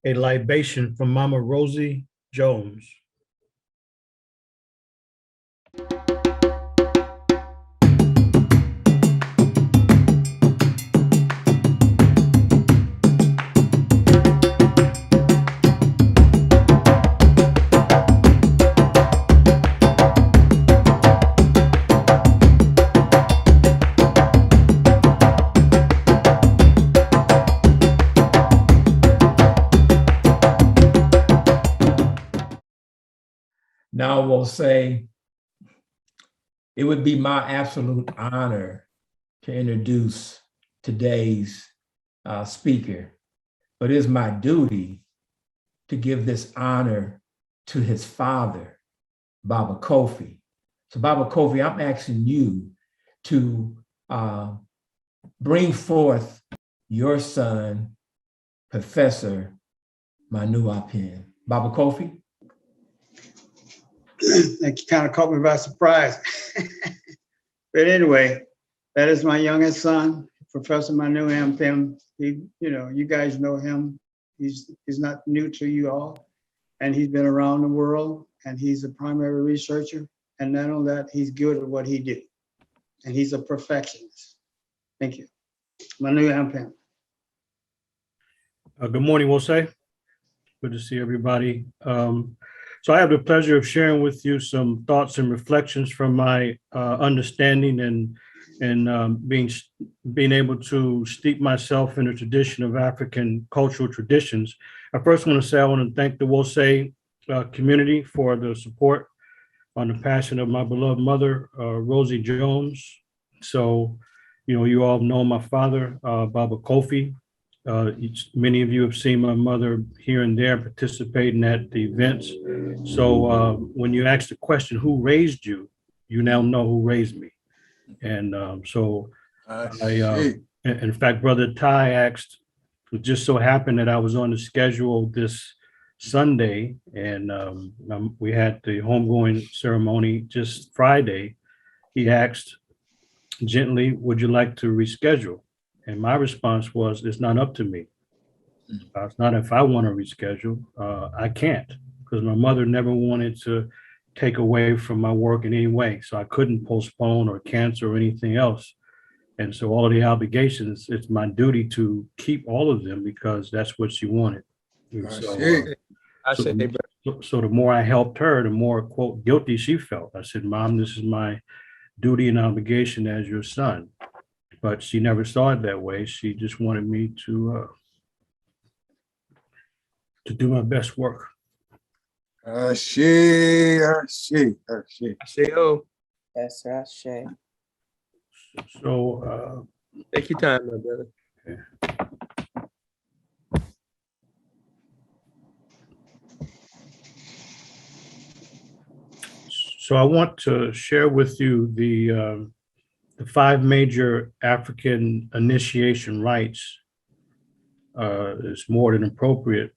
a libation from Mama Rosie Jones. Now I will say, it would be my absolute honor to introduce today's speaker, but it is my duty to give this honor to his father, Baba Kofi. So Baba Kofi, I'm asking you to bring forth your son, Professor Manu Ampim. Baba Kofi. That kind of caught me by surprise. But anyway, that is my youngest son, Professor Manu Ampim. You guys know him. He's not new to you all, and he's been around the world, and he's a primary researcher. And not only that, he's good at what he do, and he's a perfectionist. Thank you, Manu Ampim. Good morning, Wose. Good to see everybody. So I have the pleasure of sharing with you some thoughts and reflections from my understanding and being able to steep myself in a tradition of African cultural traditions. I first want to say I want to thank the Wose community for the support on the passing of my beloved mother, Rosie Jones. So, you all know my father, Baba Kofi. Many of you have seen my mother here and there participating at the events. So when you ask the question, who raised you, you now know who raised me. And in fact, Brother Ty asked, it just so happened that I was on the schedule this Sunday, and we had the homegoing ceremony just Friday. He asked gently, would you like to reschedule? And my response was, it's not up to me. It's not if I want to reschedule. I can't, because my mother never wanted to take away from my work in any way. So I couldn't postpone or cancel or anything else. And so all of the obligations, it's my duty to keep all of them because that's what she wanted. So the more I helped her, the more, quote, guilty she felt. I said, Mom, this is my duty and obligation as your son. But she never saw it that way. She just wanted me to do my best work. Ashe. Oh, Yes, sir. Ashe. So take your time, my brother. Okay. So I want to share with you the 5 major African initiation rites. Is more than appropriate,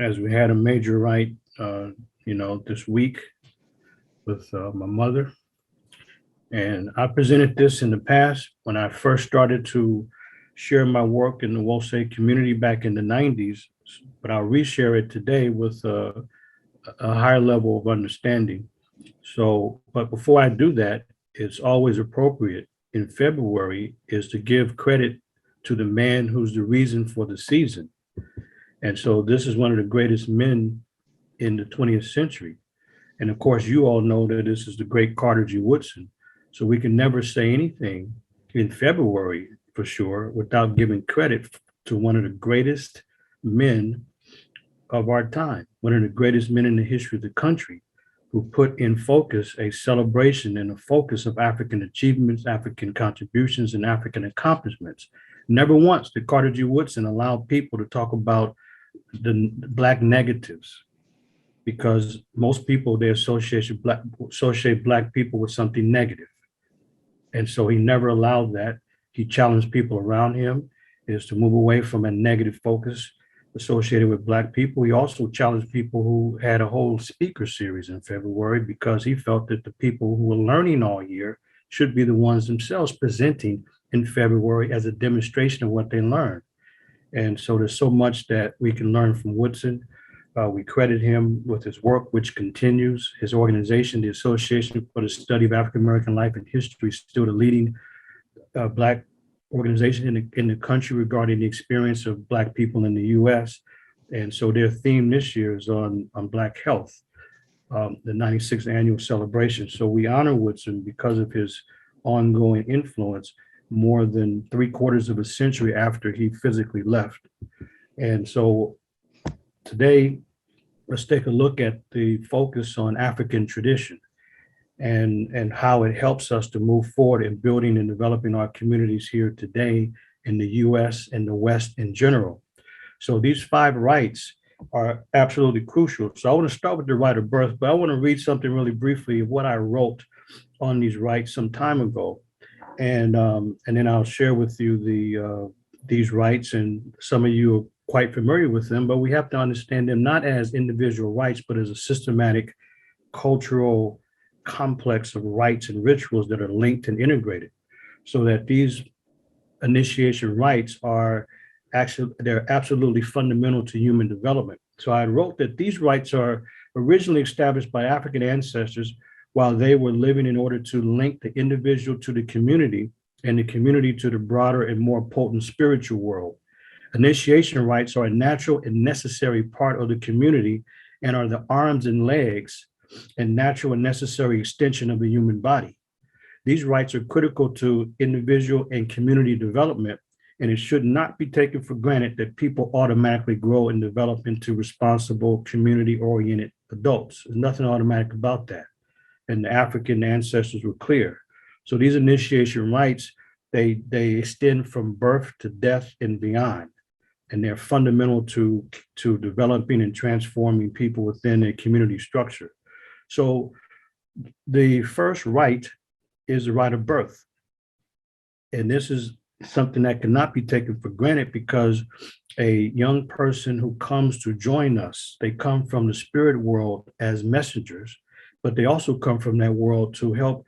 as we had a major rite, this week with my mother. And I presented this in the past when I first started to share my work in the Wose community back in the 90s, but I'll reshare it today with a higher level of understanding. So, but before I do that, it's always appropriate in February is to give credit to the man who's the reason for the season. And so this is one of the greatest men in the 20th century. And of course, you all know that this is the great Carter G. Woodson. So we can never say anything in February for sure without giving credit to one of the greatest men of our time, one of the greatest men in the history of the country, who put in focus a celebration and a focus of African achievements, African contributions, and African accomplishments. Never once did Carter G. Woodson allow people to talk about the Black negatives, because most people, they associate Black people with something negative. And so he never allowed that. He challenged people around him is to move away from a negative focus associated with Black people. He also challenged people who had a whole speaker series in February because he felt that the people who were learning all year should be the ones themselves presenting in February as a demonstration of what they learned. And so there's so much that we can learn from Woodson. We credit him with his work, which continues. His organization, the Association for the Study of African American Life and History, is still the leading Black organization in the country regarding the experience of Black people in the U.S. And so their theme this year is on Black health, the 96th annual celebration. So we honor Woodson because of his ongoing influence more than 3/4 of a century after he physically left. And so today, let's take a look at the focus on African tradition and how it helps us to move forward in building and developing our communities here today in the US and the West in general. So these 5 rites are absolutely crucial. So I want to start with the rite of birth, but I want to read something really briefly of what I wrote on these rites some time ago. And then I'll share with you these rites, and some of you are quite familiar with them, but we have to understand them not as individual rites, but as a systematic cultural complex of rites and rituals that are linked and integrated, so that these initiation rites are they're absolutely fundamental to human development. So I wrote that these rites are originally established by African ancestors while they were living in order to link the individual to the community and the community to the broader and more potent spiritual world. Initiation rites are a natural and necessary part of the community and are the arms and legs and natural and necessary extension of the human body. These rites are critical to individual and community development, and it should not be taken for granted that people automatically grow and develop into responsible, community-oriented adults. There's nothing automatic about that. And the African ancestors were clear. So these initiation rites, they extend from birth to death and beyond. And they're fundamental to developing and transforming people within a community structure. So the first rite is the rite of birth. And this is something that cannot be taken for granted because a young person who comes to join us, they come from the spirit world as messengers, but they also come from that world to help.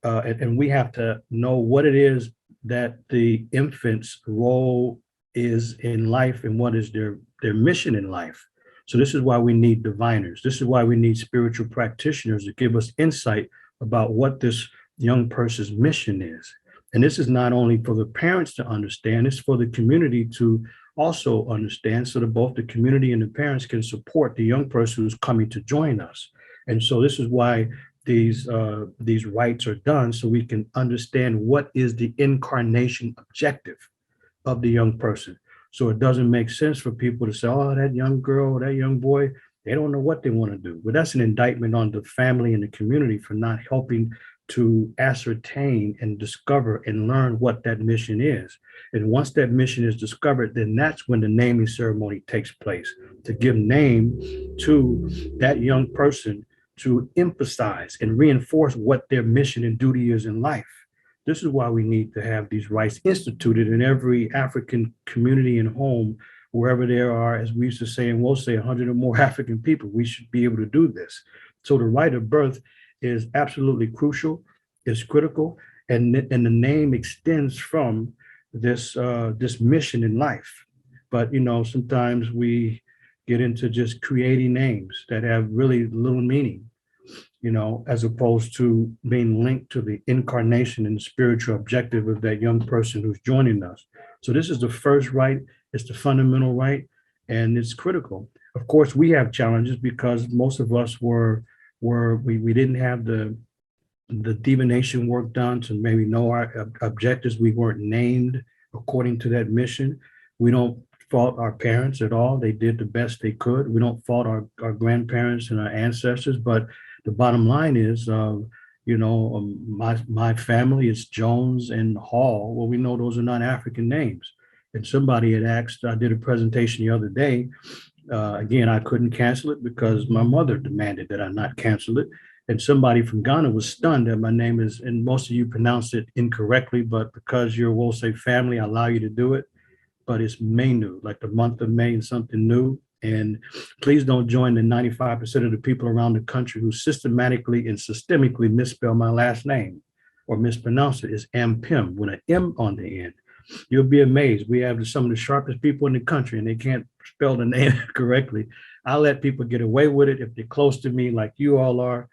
And we have to know what it is that the infant's role is in life and what is their mission in life. So this is why we need diviners. This is why we need spiritual practitioners to give us insight about what this young person's mission is. And this is not only for the parents to understand, it's for the community to also understand, so that both the community and the parents can support the young person who's coming to join us. And so this is why these rites are done, so we can understand what is the incarnation objective of the young person. So it doesn't make sense for people to say, oh, that young girl, that young boy, they don't know what they want to do. But that's an indictment on the family and the community for not helping to ascertain and discover and learn what that mission is. And once that mission is discovered, then that's when the naming ceremony takes place, to give name to that young person, to emphasize and reinforce what their mission and duty is in life. This is why we need to have these rites instituted in every African community and home, wherever there are, as we used to say, and we'll say 100 or more African people, we should be able to do this. So the rite of birth is absolutely crucial, is critical, and the name extends from this mission in life. But sometimes we get into just creating names that have really little meaning, as opposed to being linked to the incarnation and the spiritual objective of that young person who's joining us. So this is the first rite, it's the fundamental rite, and it's critical. Of course, we have challenges because most of us we didn't have the divination work done to maybe know our objectives. We weren't named according to that mission. We don't fault our parents at all. They did the best they could. We don't fault our grandparents and our ancestors, but the bottom line is, my family is Jones and Hall. Well, we know those are not African names. And somebody had asked, I did a presentation the other day. Again, I couldn't cancel it because my mother demanded that I not cancel it. And somebody from Ghana was stunned that my name is, and most of you pronounce it incorrectly, but because you're Wolsey family, I allow you to do it. But it's Manu, like the month of May and something new. And please don't join the 95% of the people around the country who systematically and systemically misspell my last name or mispronounce it. It's Ampim with an M on the end. You'll be amazed. We have some of the sharpest people in the country and they can't spell the name correctly. I let people get away with it if they're close to me like you all are.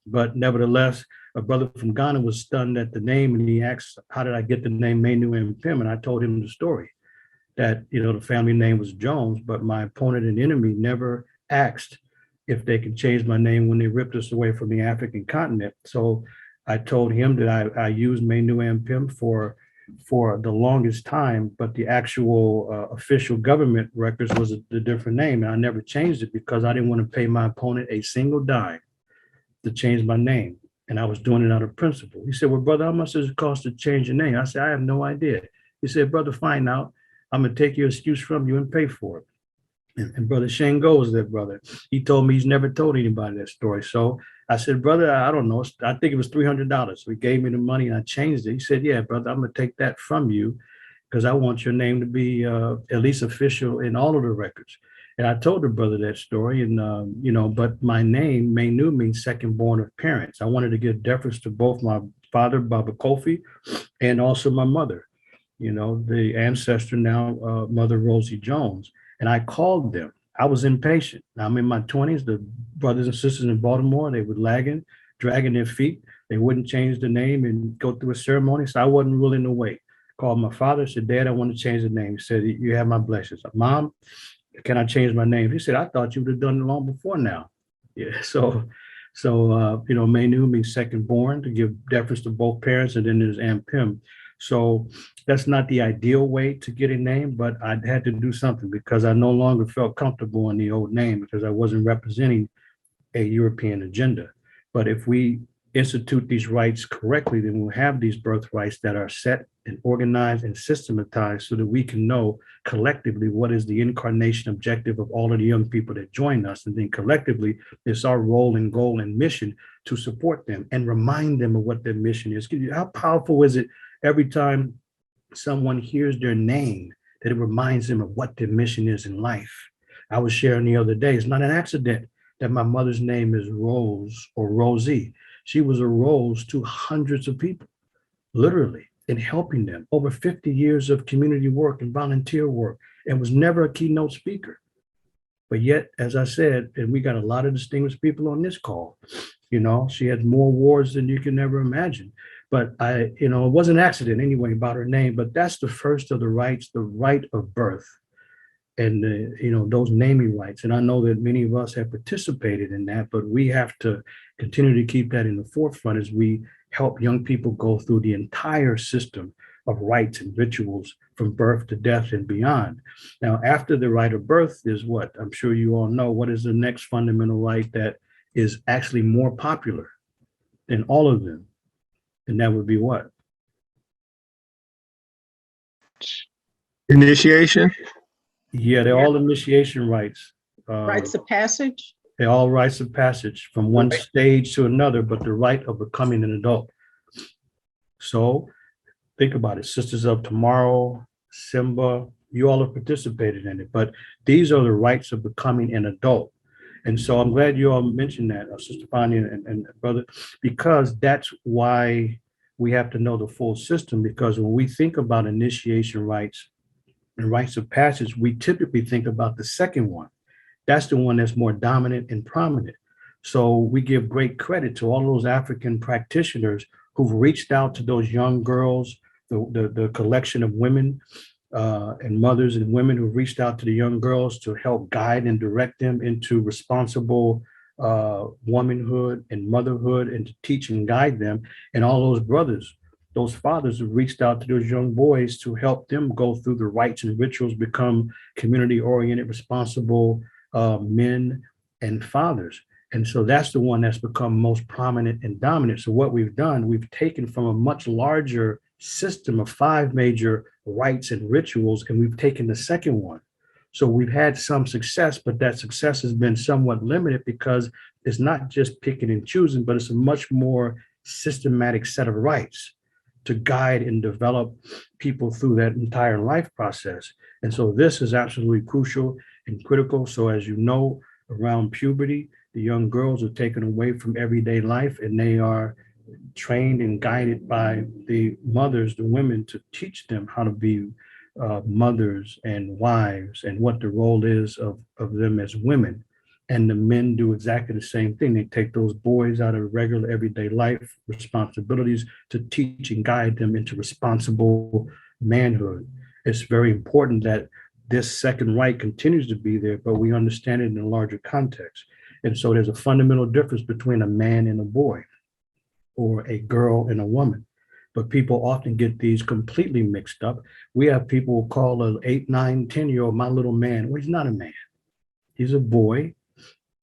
But nevertheless, a brother from Ghana was stunned at the name and he asked, how did I get the name Manu Ampim? And I told him the story that, the family name was Jones, but my opponent and enemy never asked if they could change my name when they ripped us away from the African continent. So I told him that I used Manu Ampim for the longest time, but the actual official government records was a different name. And I never changed it because I didn't want to pay my opponent a single dime to change my name. And I was doing it out of principle. He said, well, brother, how much does it cost to change your name? I said, I have no idea. He said, brother, find out. I'm going to take your excuse from you and pay for it. And Brother Shane goes there, brother. He told me he's never told anybody that story. So I said, brother, I don't know. I think it was $300. So he gave me the money and I changed it. He said, yeah, brother, I'm going to take that from you because I want your name to be at least official in all of the records. And I told the brother that story. And, but my name, Manu, means second born of parents. I wanted to give deference to both my father, Baba Kofi, and also my mother, the ancestor now, Mother Rosie Jones. And I called them. I was impatient. I'm in my 20s. The brothers and sisters in Baltimore, they were lagging, dragging their feet. They wouldn't change the name and go through a ceremony. So I wasn't willing to wait. Called my father, said, Dad, I want to change the name. He said, you have my blessings. Mom, can I change my name? He said, I thought you would have done it long before now. Yeah. So Manu means second born, to give deference to both parents. And then there's Ampim. So that's not the ideal way to get a name, but I had to do something because I no longer felt comfortable in the old name because I wasn't representing a European agenda. But if we institute these rights correctly, then we'll have these birthrights that are set and organized and systematized so that we can know collectively what is the incarnation objective of all of the young people that join us. And then collectively, it's our role and goal and mission to support them and remind them of what their mission is. How powerful is it every time someone hears their name that it reminds them of what their mission is in life? I was sharing the other day, it's not an accident that my mother's name is Rose or Rosie. She was a rose to hundreds of people, literally, in helping them. Over 50 years of community work and volunteer work, and was never a keynote speaker. But yet, as I said, and we got a lot of distinguished people on this call, she had more awards than you can ever imagine. But it wasn't an accident anyway about her name, but that's the first of the rights, the right of birth. And, those naming rights. And I know that many of us have participated in that, but we have to continue to keep that in the forefront as we help young people go through the entire system of rites and rituals from birth to death and beyond. Now, after the right of birth is what? I'm sure you all know, what is the next fundamental right that is actually more popular than all of them? And that would be what? Initiation. Yeah, they're all initiation rites. Rites of passage? They're all rites of passage from one stage to another, but the right of becoming an adult. So think about it. Sisters of Tomorrow, Simba, you all have participated in it, but these are the rights of becoming an adult. And so I'm glad you all mentioned that, Sister Fania and brother, because that's why we have to know the full system, because when we think about initiation rites and rites of passage, we typically think about the second one. That's the one that's more dominant and prominent. So we give great credit to all those African practitioners who've reached out to those young girls, the collection of women and mothers and women who've reached out to the young girls to help guide and direct them into responsible womanhood and motherhood, and to teach and guide them. And all those brothers, those fathers who reached out to those young boys to help them go through the rites and rituals, become community-oriented, responsible men and fathers. And so that's the one that's become most prominent and dominant. So what we've done, we've taken from a much larger system of 5 major rites and rituals, and we've taken the second one. So we've had some success, but that success has been somewhat limited because it's not just picking and choosing, but it's a much more systematic set of rites to guide and develop people through that entire life process. And so this is absolutely crucial and critical. So as you know, around puberty, the young girls are taken away from everyday life, and they are trained and guided by the mothers, the women, to teach them how to be mothers and wives and what the role is of them as women. And the men do exactly the same thing. They take those boys out of regular everyday life responsibilities to teach and guide them into responsible manhood. It's very important that this second right continues to be there, but we understand it in a larger context. And so there's a fundamental difference between a man and a boy, or a girl and a woman. But people often get these completely mixed up. We have people who call an 8, 9, 10-year-old my little man. Well, he's not a man. He's a boy.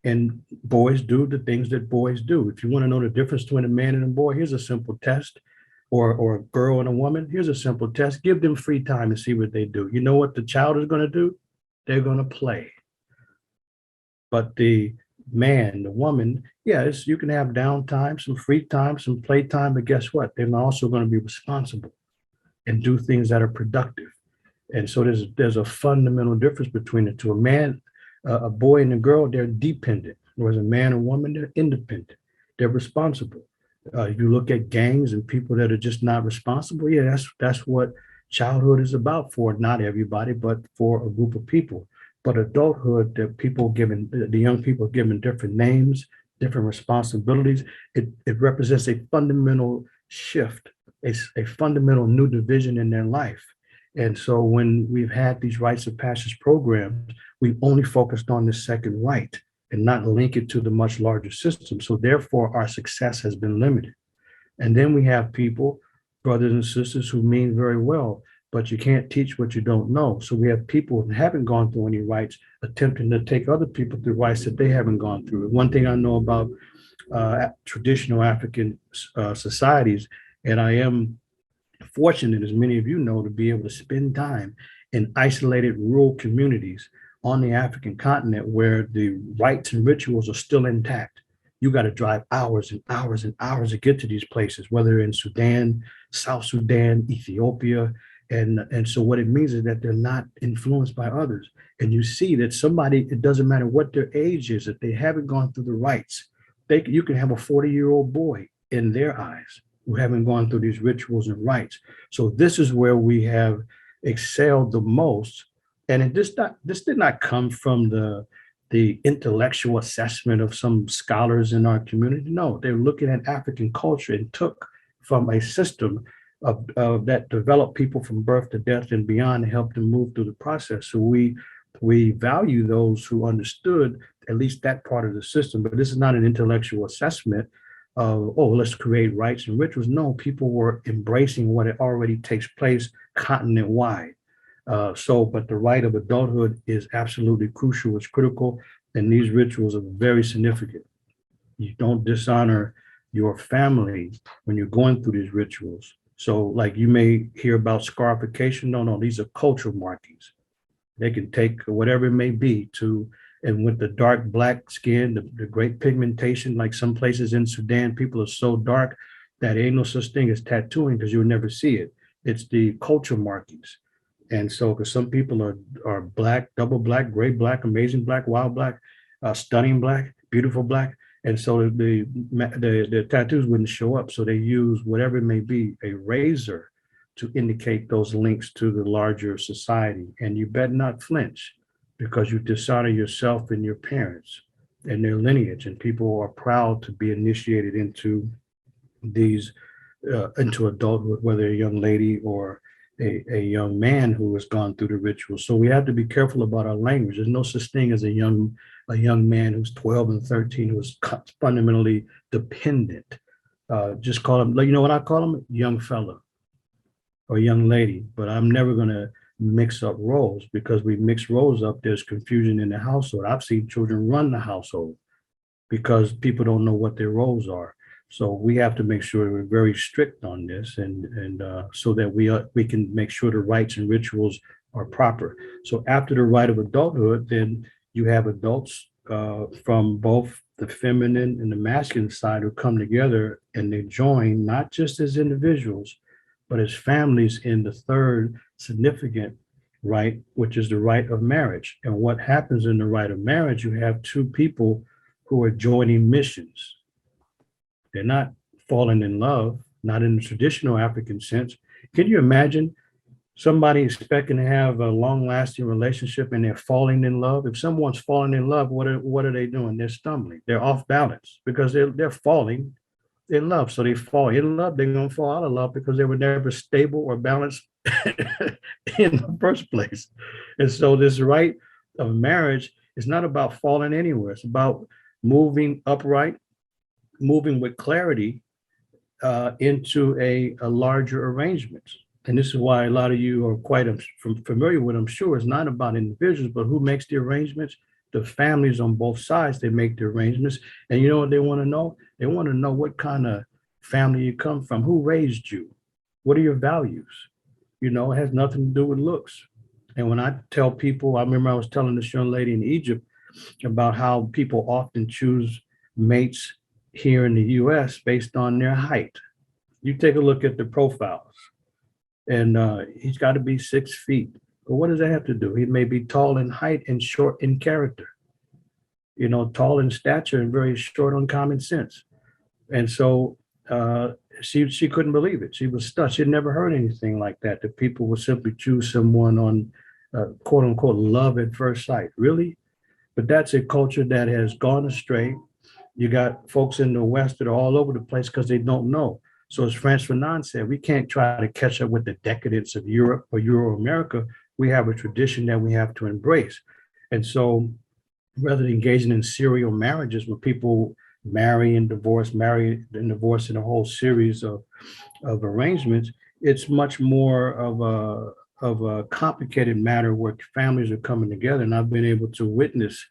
And boys do the things that boys do. If you want to know the difference between a man and a boy, here's a simple test. Or a girl and a woman, here's a simple test. Give them free time and see what they do. You know what the child is going to do? They're going to play. But the man, the woman, yes, you can have downtime, some free time, some playtime, but guess what? They're also going to be responsible and do things that are productive. And so there's a fundamental difference between the two. A man, a boy and a girl, they're dependent, whereas a man and woman, they're independent. They're responsible. You look at gangs and people that are just not responsible. Yeah, that's what childhood is about for not everybody, but for a group of people. But adulthood, the young people given different names, different responsibilities. It represents a fundamental shift, a fundamental new division in their life. And so when we've had these rites of passage programs, we've only focused on the second right and not link it to the much larger system. So therefore, our success has been limited. And then we have people, brothers and sisters, who mean very well, but you can't teach what you don't know. So we have people who haven't gone through any rites attempting to take other people through rites that they haven't gone through. One thing I know about traditional African societies, and I am fortunate, as many of you know, to be able to spend time in isolated rural communities on the African continent where the rites and rituals are still intact. You got to drive hours and hours and hours to get to these places, whether in Sudan, South Sudan, Ethiopia. And so what it means is that they're not influenced by others. And you see that somebody, it doesn't matter what their age is, if they haven't gone through the rites, you can have a 40-year-old boy in their eyes who haven't gone through these rituals and rites. So this is where we have excelled the most. And this did not come from the intellectual assessment of some scholars in our community. No, they're looking at African culture and took from a system of that developed people from birth to death and beyond and helped them move through the process. So we value those who understood at least that part of the system. But this is not an intellectual assessment of, oh, let's create rites and rituals. No, people were embracing what it already takes place continent-wide. But the rite of adulthood is absolutely crucial. It's critical, and these rituals are very significant. You don't dishonor your family when you're going through these rituals. So, like, you may hear about scarification. No, these are cultural markings. They can take whatever it may be and with the dark black skin, the great pigmentation, like some places in Sudan, people are so dark that ain't no such thing as tattooing because you'll never see it. It's the culture markings. And so, because some people are black, double black, gray black, amazing black, wild black, stunning black, beautiful black. And so the tattoos wouldn't show up. So they use whatever it may be, a razor, to indicate those links to the larger society. And you better not flinch, because you dishonor yourself and your parents and their lineage. And people are proud to be initiated into into adulthood, whether a young lady or a young man who has gone through the ritual. So we have to be careful about our language. There's no such thing as a young man who's 12 and 13 who is fundamentally dependent. Just call him, you know what I call him? Young fella or young lady. But I'm never going to mix up roles, because we mix roles up, there's confusion in the household. I've seen children run the household because people don't know what their roles are. So we have to make sure we're very strict on this, and so that we can make sure the rites and rituals are proper. So after the rite of adulthood, then you have adults from both the feminine and the masculine side who come together, and they join not just as individuals, but as families in the third significant rite, which is the rite of marriage. And what happens in the rite of marriage, you have two people who are joining missions. They're not falling in love, not in the traditional African sense. Can you imagine somebody expecting to have a long-lasting relationship and they're falling in love? If someone's falling in love, what are they doing? They're stumbling. They're off balance because they're falling in love. So they fall in love, they're gonna fall out of love because they were never stable or balanced in the first place. And so this rite of marriage is not about falling anywhere. It's about moving upright, moving with clarity into a larger arrangement. And this is why a lot of you are quite familiar with, I'm sure, it's not about individuals, but who makes the arrangements? The families on both sides, they make the arrangements. And you know what they want to know? They want to know what kind of family you come from, who raised you, what are your values? You know, it has nothing to do with looks. And when I tell people, I remember I was telling this young lady in Egypt about how people often choose mates here in the US based on their height. You take a look at the profiles, and he's got to be 6 feet. But what does that have to do? He may be tall in height and short in character, you know, tall in stature and very short on common sense. And so she couldn't believe it. She was stunned. She had never heard anything like that, that people would simply choose someone on quote unquote love at first sight. Really? But that's a culture that has gone astray. You got folks in the West that are all over the place because they don't know. So as Frantz Fanon said, we can't try to catch up with the decadence of Europe or Euro-America. We have a tradition that we have to embrace. And so rather than engaging in serial marriages where people marry and divorce in a whole series of arrangements, it's much more of a complicated matter where families are coming together. And I've been able to witness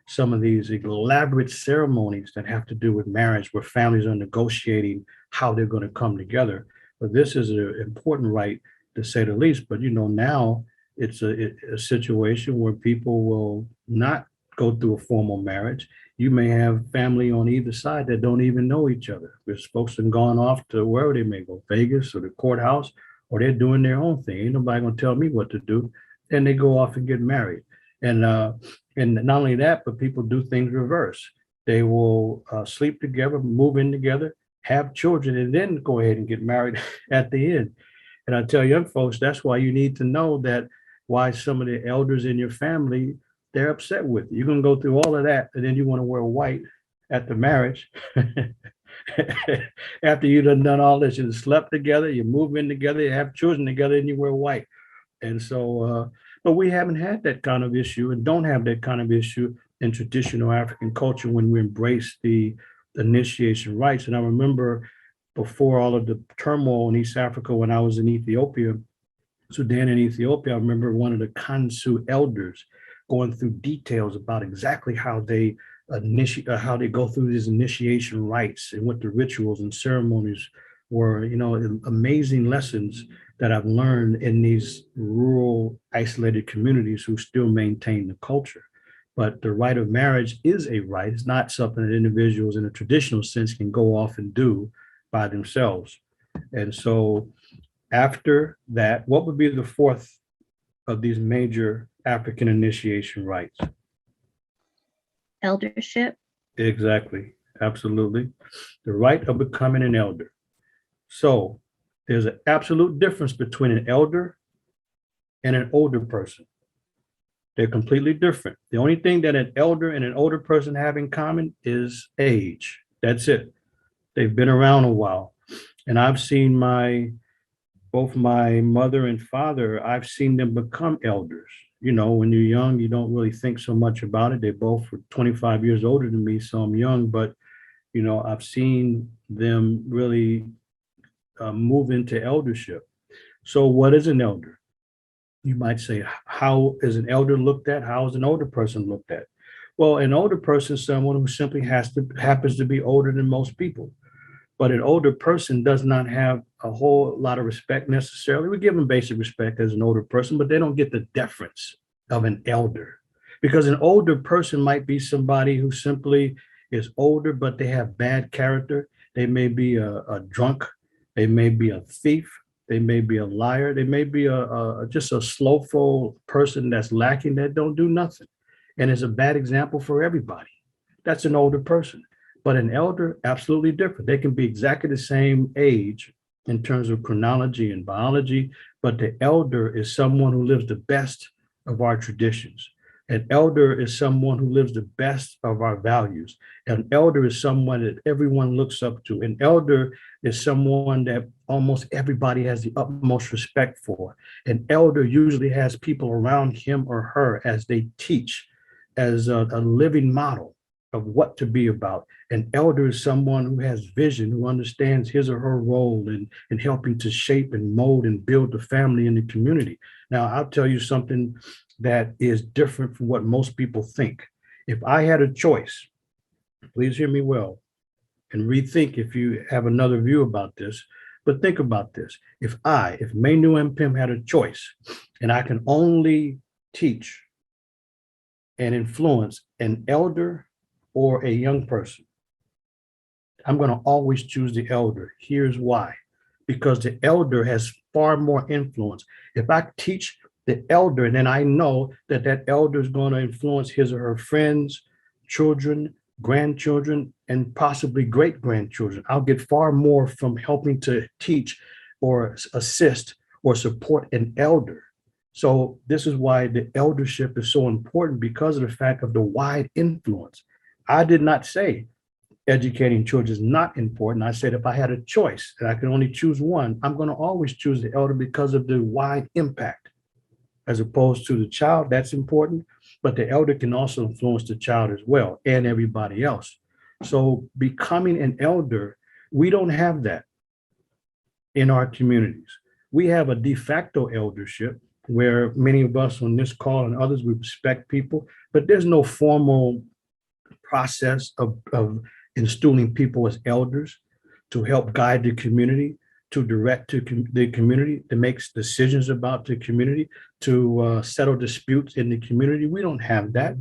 some of these elaborate ceremonies that have to do with marriage, where families are negotiating how they're going to come together. But this is an important rite, to say the least. But you know, now it's a situation where people will not go through a formal marriage. You may have family on either side that don't even know each other. There's folks that have gone off to wherever they may go, Vegas or the courthouse, or they're doing their own thing. Ain't nobody gonna tell me what to do. And they go off and get married. And not only that, but people do things reverse. They will sleep together, move in together, have children, and then go ahead and get married at the end. And I tell young folks, that's why you need to know that why some of the elders in your family, they're upset with you. You're gonna go through all of that, and then you want to wear white at the marriage. After you've done all this, you slept together, you move in together, you have children together, and you wear white. And so, but we haven't had that kind of issue and don't have that kind of issue in traditional African culture when we embrace the initiation rites. And I remember before all of the turmoil in East Africa, when I was in Ethiopia, Sudan and Ethiopia, I remember one of the Kansu elders going through details about exactly how they go through these initiation rites and what the rituals and ceremonies were. You know, amazing lessons that I've learned in these rural, isolated communities who still maintain the culture. But the rite of marriage is a rite. It's not something that individuals in a traditional sense can go off and do by themselves. And so after that, what would be the fourth of these major African initiation rites? Eldership. Exactly. Absolutely. The rite of becoming an elder. So there's an absolute difference between an elder and an older person. They're completely different. The only thing that an elder and an older person have in common is age. That's it. They've been around a while. And I've seen both my mother and father, I've seen them become elders. You know, when you're young, you don't really think so much about it. They both were 25 years older than me, so I'm young, but, you know, I've seen them really move into eldership. So what is an elder? You might say, how is an elder looked at? How is an older person looked at? Well, an older person is someone who simply happens to be older than most people. But an older person does not have a whole lot of respect necessarily. We give them basic respect as an older person, but they don't get the deference of an elder. Because an older person might be somebody who simply is older, but they have bad character. They may be a drunk. They may be a thief. They may be a liar. They may be just a slowful person that's lacking, that don't do nothing. And it's a bad example for everybody. That's an older person. But an elder, absolutely different. They can be exactly the same age in terms of chronology and biology, but the elder is someone who lives the best of our traditions. An elder is someone who lives the best of our values. An elder is someone that everyone looks up to. An elder is someone that almost everybody has the utmost respect for. An elder usually has people around him or her as they teach, as a living model of what to be about. An elder is someone who has vision, who understands his or her role in helping to shape and mold and build the family and the community. Now, I'll tell you something that is different from what most people think. If I had a choice, please hear me well and rethink if you have another view about this, but think about this. If Manu Ampim had a choice and I can only teach and influence an elder or a young person, I'm going to always choose the elder. Here's why. Because the elder has far more influence. If I teach the elder, then I know that that elder is going to influence his or her friends, children, grandchildren, and possibly great grandchildren. I'll get far more from helping to teach or assist or support an elder. So this is why the eldership is so important, because of the fact of the wide influence. I did not say educating children is not important. I said if I had a choice and I could only choose one, I'm going to always choose the elder because of the wide impact, as opposed to the child. That's important, but the elder can also influence the child as well and everybody else. So becoming an elder, we don't have that in our communities. We have a de facto eldership where many of us on this call and others, we respect people, but there's no formal process of installing people as elders to help guide the community, to direct to the community, to make decisions about the community, to settle disputes in the community. We don't have that.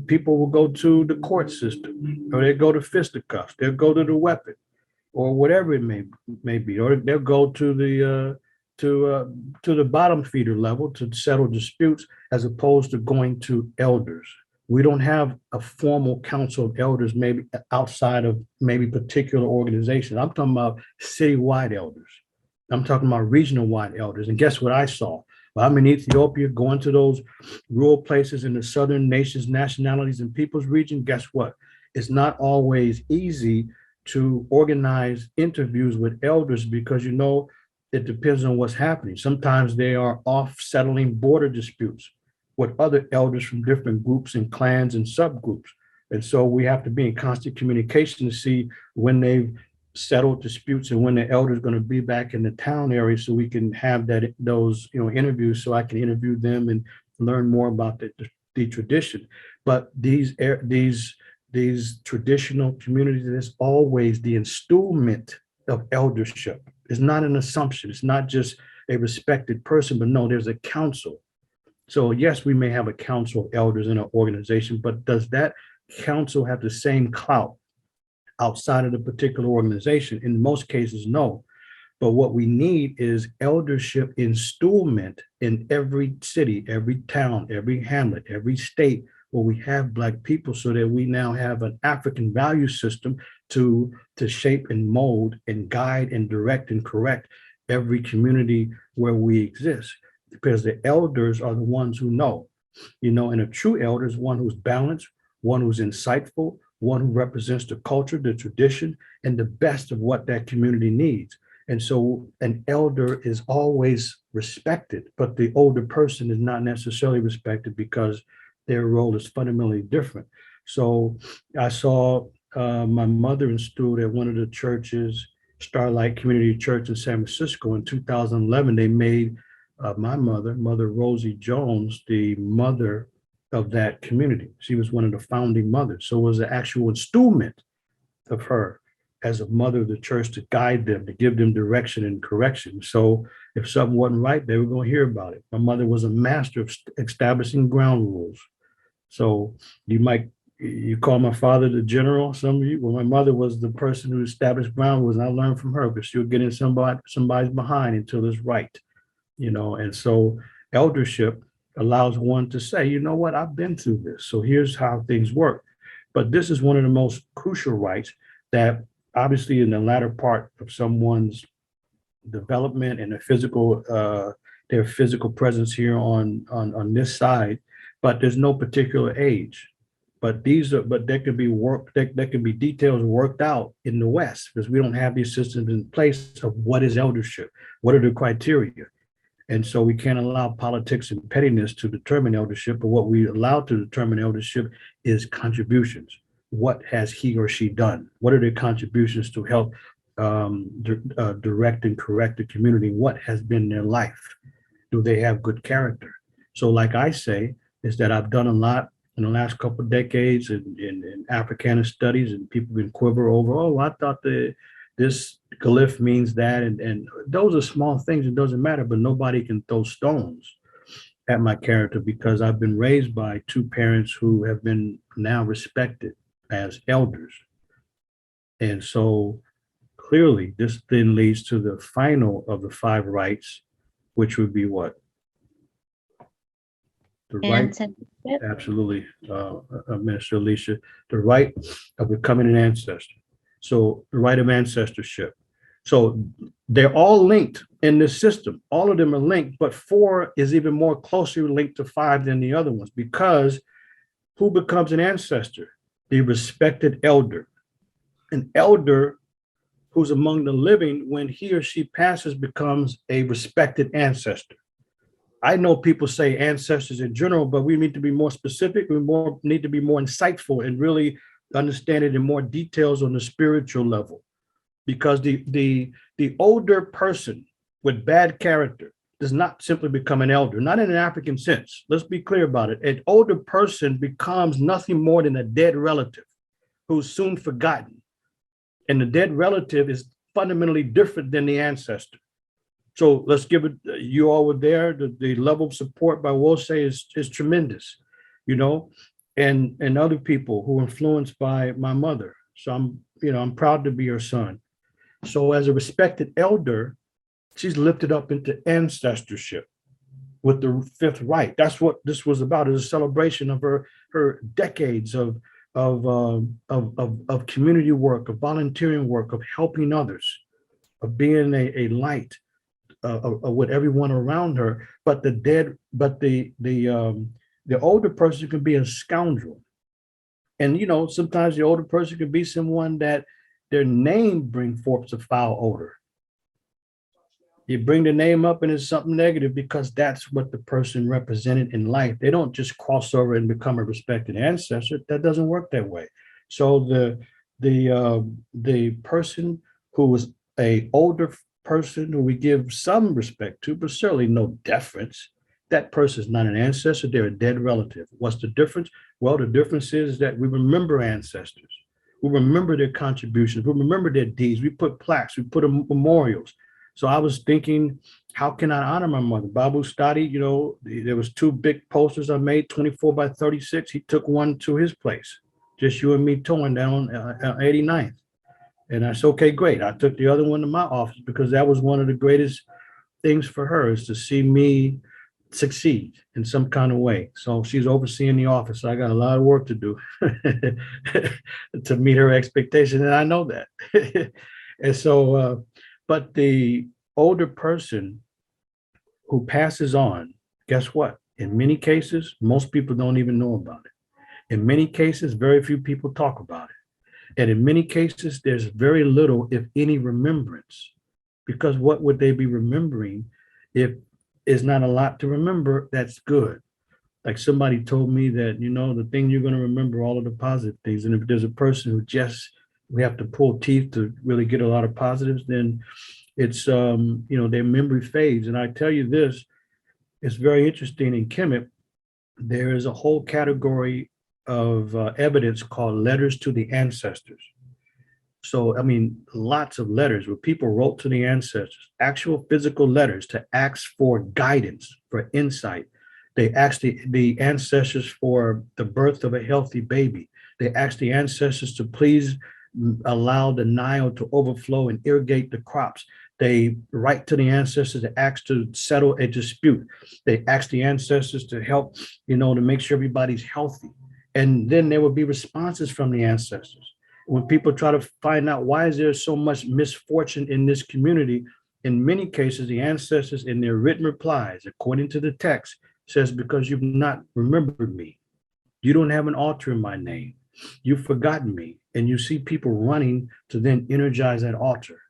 People will go to the court system, or they go to fisticuffs, they'll go to the weapon, or whatever it may be, or they'll go to the bottom feeder level to settle disputes, as opposed to going to elders. We don't have a formal council of elders, maybe outside of maybe particular organizations. I'm talking about citywide elders. I'm talking about regional wide elders. And guess what I saw? Well, I'm in Ethiopia, going to those rural places in the southern nations, nationalities, and peoples region. Guess what? It's not always easy to organize interviews with elders because, it depends on what's happening. Sometimes they are off settling border disputes with other elders from different groups and clans and subgroups. And so we have to be in constant communication to see when they've settled disputes and when the elder is going to be back in the town area, so we can have those interviews, so I can interview them and learn more about the tradition. But these traditional communities, there's always the installment of eldership. It's not an assumption. It's not just a respected person, but no, there's a council. So yes, we may have a council of elders in an organization, but does that council have the same clout outside of the particular organization? In most cases, no. But what we need is eldership installment in every city, every town, every hamlet, every state where we have Black people, so that we now have an African value system to shape and mold and guide and direct and correct every community where we exist. Because the elders are the ones who know, and a true elder is one who's balanced, one who's insightful, one who represents the culture, the tradition, and the best of what that community needs. And so an elder is always respected, but the older person is not necessarily respected because their role is fundamentally different. So I saw my mother installed at one of the churches, Starlight Community Church in San Francisco in 2011. They made my mother, Mother Rosie Jones, the mother of that community. She was one of the founding mothers. So it was an actual installment of her as a mother of the church to guide them, to give them direction and correction. So if something wasn't right, they were going to hear about it. My mother was a master of establishing ground rules. So you call my father the general, some of you. Well, my mother was the person who established ground rules, and I learned from her, because she would get in somebody's behind until it's right. And so eldership allows one to say, you know what, I've been through this. So here's how things work. But this is one of the most crucial rights that obviously in the latter part of someone's development and their physical presence here on this side, but there's no particular age. But there can be details worked out in the West because we don't have these systems in place of what is eldership, what are the criteria. And so we can't allow politics and pettiness to determine eldership, but what we allow to determine eldership is contributions. What has he or she done? What are their contributions to help direct and correct the community? What has been their life? Do they have good character? So like I say, is that I've done a lot in the last couple of decades in Africana studies, and people can quiver over, oh, I thought this glyph means that. And those are small things, it doesn't matter, but nobody can throw stones at my character because I've been raised by two parents who have been now respected as elders. And so clearly this then leads to the final of the 5 rights, which would be the right, Ancestorship. absolutely, Minister Alicia, the right of becoming an ancestor. So the right of ancestorship. So they're all linked in this system. All of them are linked, but 4 is even more closely linked to 5 than the other ones, because who becomes an ancestor? The respected elder. An elder who's among the living, when he or she passes, becomes a respected ancestor. I know people say ancestors in general, but we need to be more specific. We need to be more insightful and really understand it in more details on the spiritual level. Because the older person with bad character does not simply become an elder, not in an African sense. Let's be clear about it. An older person becomes nothing more than a dead relative who's soon forgotten. And the dead relative is fundamentally different than the ancestor. So let's give it, you all were there, the level of support by Wose is tremendous, and other people who were influenced by my mother. So I'm proud to be her son. So as a respected elder, she's lifted up into ancestorship with the 5th right. That's what this was about, is a celebration of her decades of community work, of volunteering work, of helping others, of being a light with everyone around her. But the older person can be a scoundrel. And sometimes the older person can be someone that their name bring forth a foul odor. You bring the name up and it's something negative because that's what the person represented in life. They don't just cross over and become a respected ancestor. That doesn't work that way. So the person who was a older person who we give some respect to, but certainly no deference, that person is not an ancestor, they're a dead relative. What's the difference? Well, the difference is that we remember ancestors. We remember their contributions. We remember their deeds. We put plaques, we put memorials. So I was thinking, how can I honor my mother? Babu Stadi, there was 2 big posters I made, 24 by 36. He took one to his place, just you and me towing down 89th. And I said, okay, great. I took the other one to my office because that was one of the greatest things for her, is to see me succeed in some kind of way. So she's overseeing the office. So I got a lot of work to do to meet her expectation. And I know that. And so, but the older person who passes on, guess what? In many cases, most people don't even know about it. In many cases, very few people talk about it. And in many cases, there's very little, if any, remembrance, because what would they be remembering if there's not a lot to remember that's good? Like somebody told me that, the thing you're going to remember all of the positive things. And if there's a person who we have to pull teeth to really get a lot of positives, then it's, their memory fades. And I tell you this, it's very interesting in Kemet, there is a whole category of evidence called letters to the ancestors. So, lots of letters where people wrote to the ancestors, actual physical letters to ask for guidance, for insight. They asked the ancestors for the birth of a healthy baby. They asked the ancestors to please allow the Nile to overflow and irrigate the crops. They write to the ancestors to ask to settle a dispute. They ask the ancestors to help, to make sure everybody's healthy. And then there would be responses from the ancestors. When people try to find out why is there so much misfortune in this community, in many cases, the ancestors in their written replies, according to the text, says, because you've not remembered me. You don't have an altar in my name. You've forgotten me. And you see people running to then energize that altar.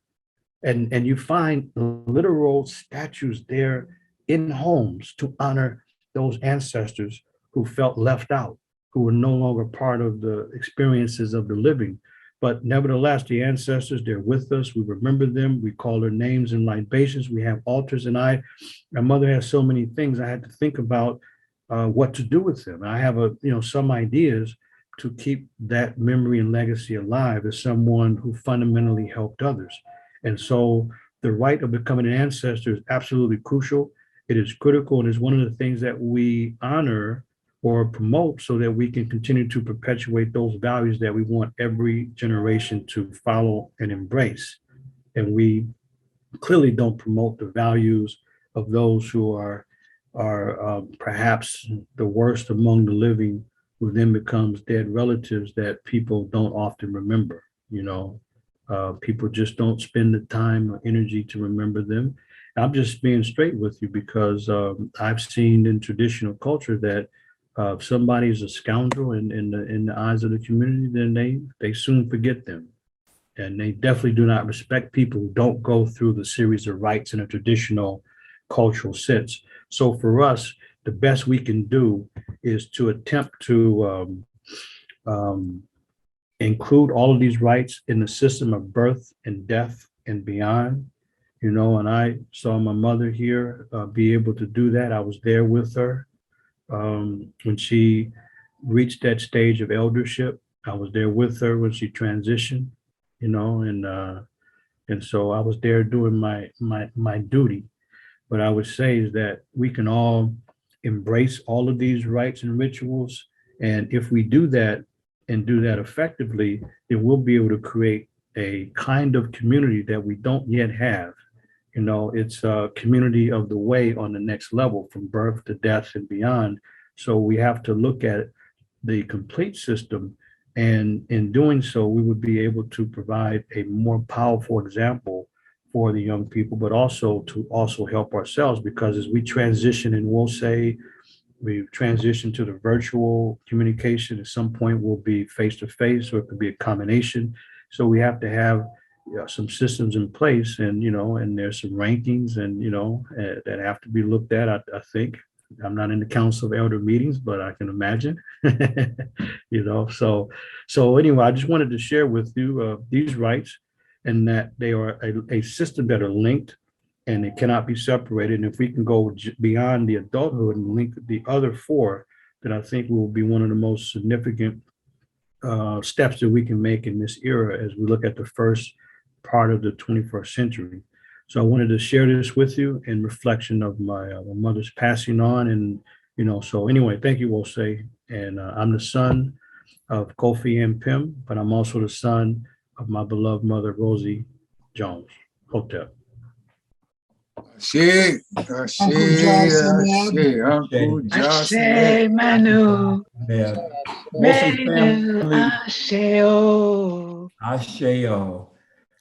And you find literal statues there in homes to honor those ancestors who felt left out, who were no longer part of the experiences of the living. But nevertheless, the ancestors, they're with us. We remember them. We call their names in libations. We have altars. And my mother has so many things. I had to think about what to do with them. I have some ideas to keep that memory and legacy alive as someone who fundamentally helped others. And so the rite of becoming an ancestor is absolutely crucial. It is critical and is one of the things that we honor or promote so that we can continue to perpetuate those values that we want every generation to follow and embrace. And we clearly don't promote the values of those who are perhaps the worst among the living, who then becomes dead relatives that people don't often remember. People just don't spend the time or energy to remember them. I'm just being straight with you because I've seen in traditional culture that if somebody is a scoundrel in the eyes of the community, then they soon forget them. And they definitely do not respect people who don't go through the series of rites in a traditional cultural sense. So for us, the best we can do is to attempt to include all of these rites in the system of birth and death and beyond. And I saw my mother here be able to do that. I was there with her when she reached that stage of eldership. I was there with her when she transitioned, and so I was there doing my duty. What I would say is that we can all embrace all of these rites and rituals, and if we do that and do that effectively, then we'll be able to create a kind of community that we don't yet have. It's a community of the way on the next level, from birth to death and beyond. So we have to look at the complete system. And in doing so, we would be able to provide a more powerful example for the young people, but also to help ourselves, because as we transition, and we'll say we transition to the virtual communication, at some point will be face-to-face, or it could be a combination. So we have to have some systems in place, and and there's some rankings, and that have to be looked at. I think I'm not in the council of elder meetings, but I can imagine. So anyway, I just wanted to share with you these rights, and that they are a system that are linked, and it cannot be separated. And if we can go beyond the adulthood and link the other four, then I think will be one of the most significant steps that we can make in this era as we look at the first part of the 21st century. So I wanted to share this with you in reflection of my mother's passing on. And, so anyway, thank you, Wose. And I'm the son of Kofi Ampim, but I'm also the son of my beloved mother, Rosie Jones. Hotep. Ashe, Uncle Ashe, Manu. Yeah. Manu, Ashe-o. Asheo.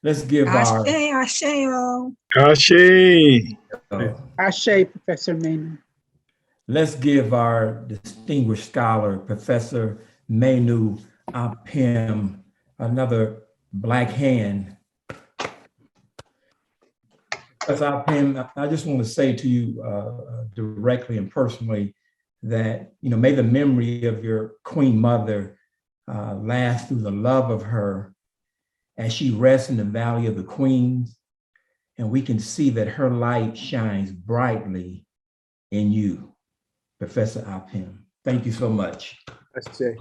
Let's give our Ashe-o. Ashe. Ashe, Professor Manu. let's give our distinguished scholar, Professor Manu Ampim, another Black hand. Professor Ampim, I just want to say to you directly and personally that, may the memory of your Queen Mother last through the love of her as she rests in the Valley of the Queens, and we can see that her light shines brightly in you, Professor Ampim. Thank you so much. Ashe.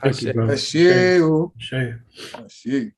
Thank you, brother. Ashe. Ashe. Ashe.